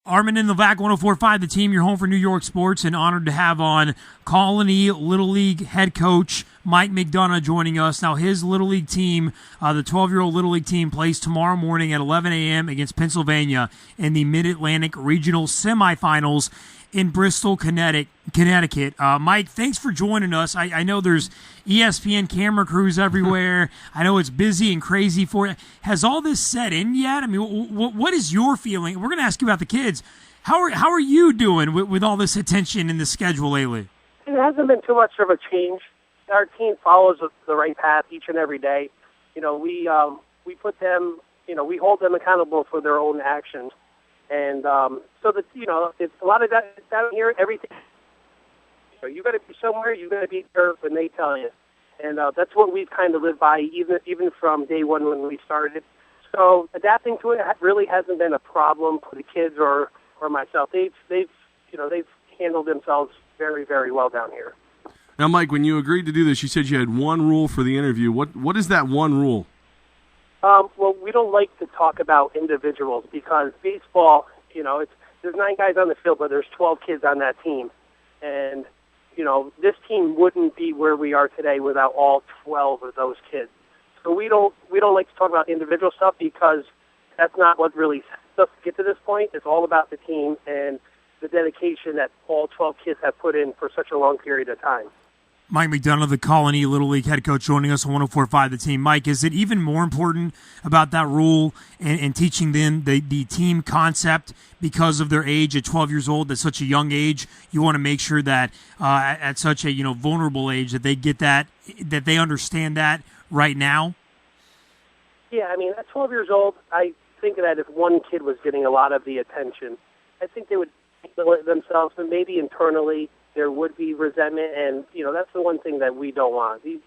Armen and Levack, 104.5, the team, your home for New York sports, and honored to have on Colonie Little League head coach Mike McDonough joining us. Now, his Little League team, the 12-year-old Little League team, plays tomorrow morning at 11 a.m. against Pennsylvania in the Mid-Atlantic Regional Semifinals in Bristol, Connecticut. Mike, thanks for joining us. I know there's ESPN camera crews everywhere. I know it's busy and crazy for you. Has all this set in yet? I mean, what is your feeling? We're going to ask you about the kids. How are you doing with all this attention in the schedule lately? It hasn't been too much of a change. Our team follows the right path each and every day. You know, we put them, we hold them accountable for their own actions. And so that, it's a lot of that down here, everything. You got to be somewhere, you got to be there when they tell you. And that's what we've kind of lived by, even from day one when we started. So adapting to it really hasn't been a problem for the kids or myself. They've handled themselves very, very well down here. Now, Mike, when you agreed to do this, you said you had one rule for the interview. What is that one rule? Well, we don't like to talk about individuals because baseball, there's 9 guys on the field, but there's 12 kids on that team. And, this team wouldn't be where we are today without all 12 of those kids. So we don't like to talk about individual stuff because that's not what really sets us to get to this point. It's all about the team and the dedication that all 12 kids have put in for such a long period of time. Mike McDonough, the Colonie Little League head coach, joining us on 104.5 The Team. Mike, is it even more important about that rule and teaching them the team concept because of their age at 12 years old, at such a young age? You want to make sure that at such a vulnerable age that they get that they understand that right now? Yeah, I mean, at 12 years old, I think that if one kid was getting a lot of the attention, I think they would handle it themselves, but maybe internally there would be resentment, and that's the one thing that we don't want. These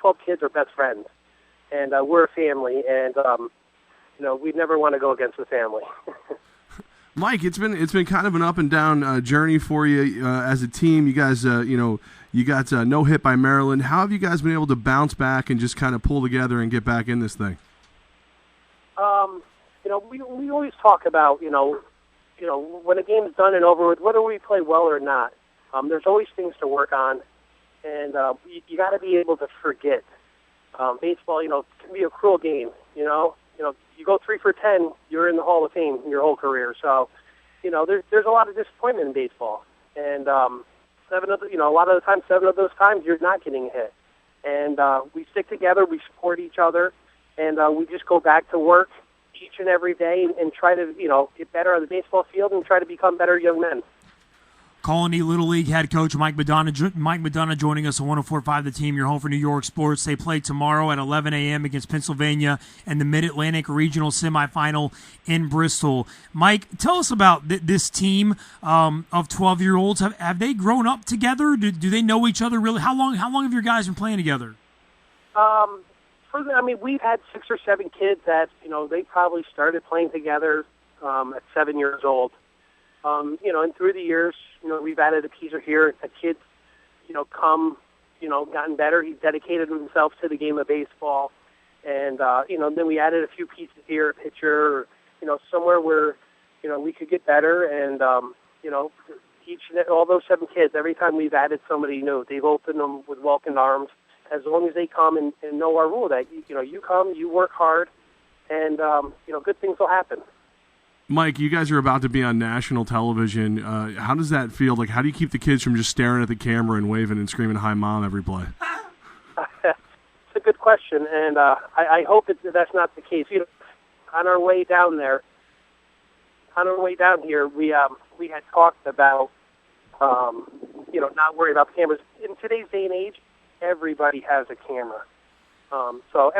12 kids are best friends, and we're a family, and we never want to go against the family. Mike, it's been kind of an up and down journey for you as a team. You guys, you got no hit by Maryland. How have you guys been able to bounce back and just kind of pull together and get back in this thing? We always talk about when a game is done and over with, whether we play well or not. There's always things to work on, and you got to be able to forget. Baseball, can be a cruel game. You go 3 for 10, you're in the Hall of Fame your whole career. So, there's a lot of disappointment in baseball, and a lot of the time, 7 of those times you're not getting a hit. And we stick together, we support each other, and we just go back to work each and every day and try to get better on the baseball field and try to become better young men. Colonie Little League head coach Mike McDonough joining us on 104.5 The Team, your home for New York sports. They play tomorrow at 11 a.m. against Pennsylvania in the Mid-Atlantic Regional Semifinal in Bristol. Mike, tell us about this team of 12-year-olds. Have they grown up together? Do they know each other really? How long have your guys been playing together? We've had 6 or 7 kids that they probably started playing together at 7 years old. And through the years, we've added a piece here. A kid's, gotten better. He's dedicated himself to the game of baseball. And, then we added a few pieces here, a pitcher, somewhere where, we could get better. And, all those 7 kids, every time we've added somebody new, they've opened them with welcome arms. As long as they come and know our rule that, you come, you work hard, and, good things will happen. Mike, you guys are about to be on national television. How does that feel? Like, how do you keep the kids from just staring at the camera and waving and screaming "Hi, Mom" every play? It's a good question, and I hope that's not the case. On our way down here, we had talked about not worrying about the cameras. In today's day and age, everybody has a camera. So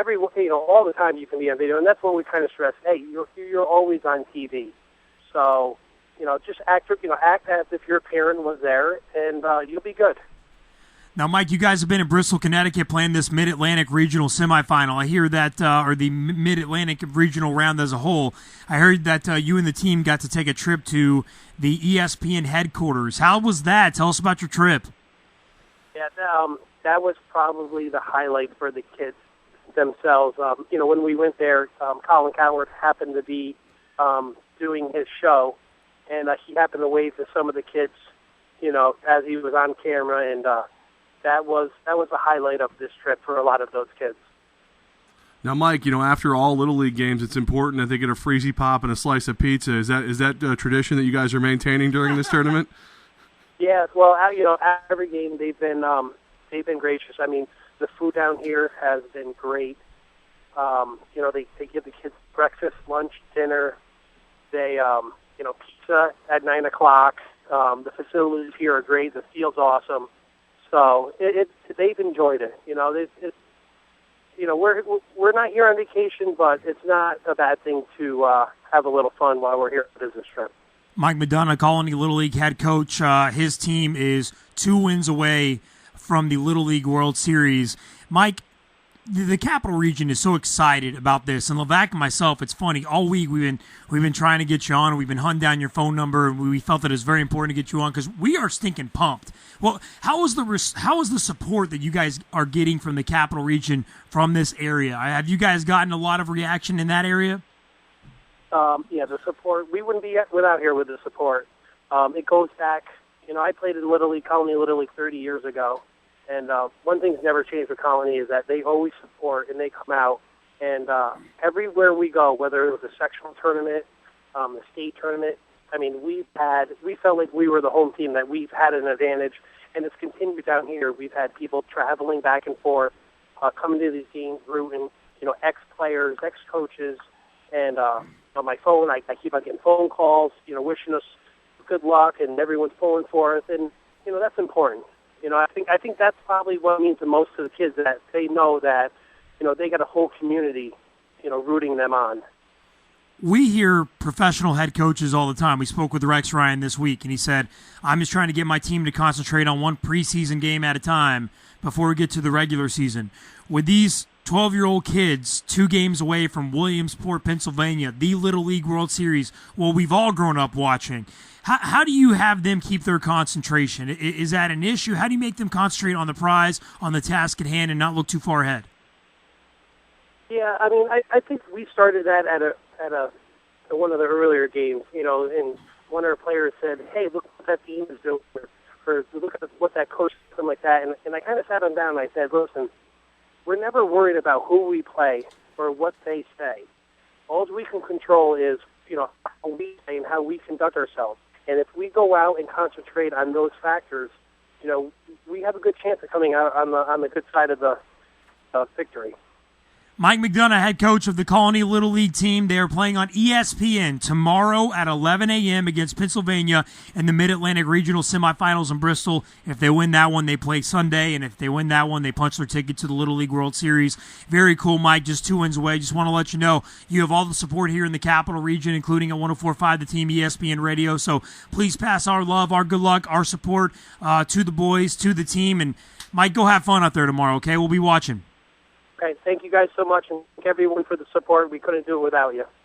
all the time you can be on video, and that's what we kind of stress. Hey, you're always on TV. So, just act as if your parent was there, and you'll be good. Now, Mike, you guys have been in Bristol, Connecticut, playing this Mid-Atlantic Regional Semifinal. I hear that, or the Mid-Atlantic Regional round as a whole. I heard that you and the team got to take a trip to the ESPN headquarters. How was that? Tell us about your trip. Yeah, that was probably the highlight for the kids themselves. When we went there, Colin Coward happened to be doing his show, and he happened to wave to some of the kids, as he was on camera, and that was a highlight of this trip for a lot of those kids. Now, Mike, after all Little League games, it's important that they get a Freezy Pop and a slice of pizza. Is that a tradition that you guys are maintaining during this tournament? Yeah, well, every game they've been gracious. I mean, the food down here has been great. They give the kids breakfast, lunch, dinner. They, pizza at 9 o'clock. The facilities here are great. The field's awesome. So they've enjoyed it. We're not here on vacation, but it's not a bad thing to have a little fun while we're here on a business trip. Mike McDonough, Colonie Little League head coach. His team is 2 wins away from the Little League World Series. Mike, the Capital Region is so excited about this, and Levack and myself, it's funny. All week we've been trying to get you on, and we've been hunting down your phone number, and we felt that it was very important to get you on because we are stinking pumped. Well, how is the support that you guys are getting from the Capital Region from this area? Have you guys gotten a lot of reaction in that area? The support. We wouldn't be without here with the support. It goes back. I played in Little League, Colonie Little League 30 years ago. And one thing's never changed with Colonie is that they always support and they come out. And everywhere we go, whether it was a sectional tournament, the state tournament, I mean, we felt like we were the home team, that we've had an advantage. And it's continued down here. We've had people traveling back and forth, coming to these games, rooting, ex-players, ex-coaches. And on my phone, I keep on getting phone calls, wishing us good luck, and everyone's pulling for us. And, that's important. I think that's probably what means the most to the kids, that they know that, they got a whole community, rooting them on. We hear professional head coaches all the time. We spoke with Rex Ryan this week, and he said, I'm just trying to get my team to concentrate on one preseason game at a time before we get to the regular season. With these 12-year-old kids 2 games away from Williamsport, Pennsylvania, the Little League World Series, we've all grown up watching. How do you have them keep their concentration? Is that an issue? How do you make them concentrate on the prize, on the task at hand, and not look too far ahead? Yeah, I mean, I think we started that at one of the earlier games, and one of our players said, hey, look what that team is doing, or look at what that coach is doing, something like that. And I kind of sat them down and I said, listen, we're never worried about who we play or what they say. All we can control is, how we say and how we conduct ourselves. And if we go out and concentrate on those factors, we have a good chance of coming out on the good side of the victory. Mike McDonough, head coach of the Colonie Little League team. They are playing on ESPN tomorrow at 11 a.m. against Pennsylvania in the Mid-Atlantic Regional Semifinals in Bristol. If they win that one, they play Sunday, and if they win that one, they punch their ticket to the Little League World Series. Very cool, Mike. Just 2 wins away. Just want to let you know you have all the support here in the Capital Region, including at 104.5 The Team ESPN Radio. So please pass our love, our good luck, our support to the boys, to the team. And, Mike, go have fun out there tomorrow, okay? We'll be watching. Okay, thank you guys so much, and thank everyone for the support. We couldn't do it without you.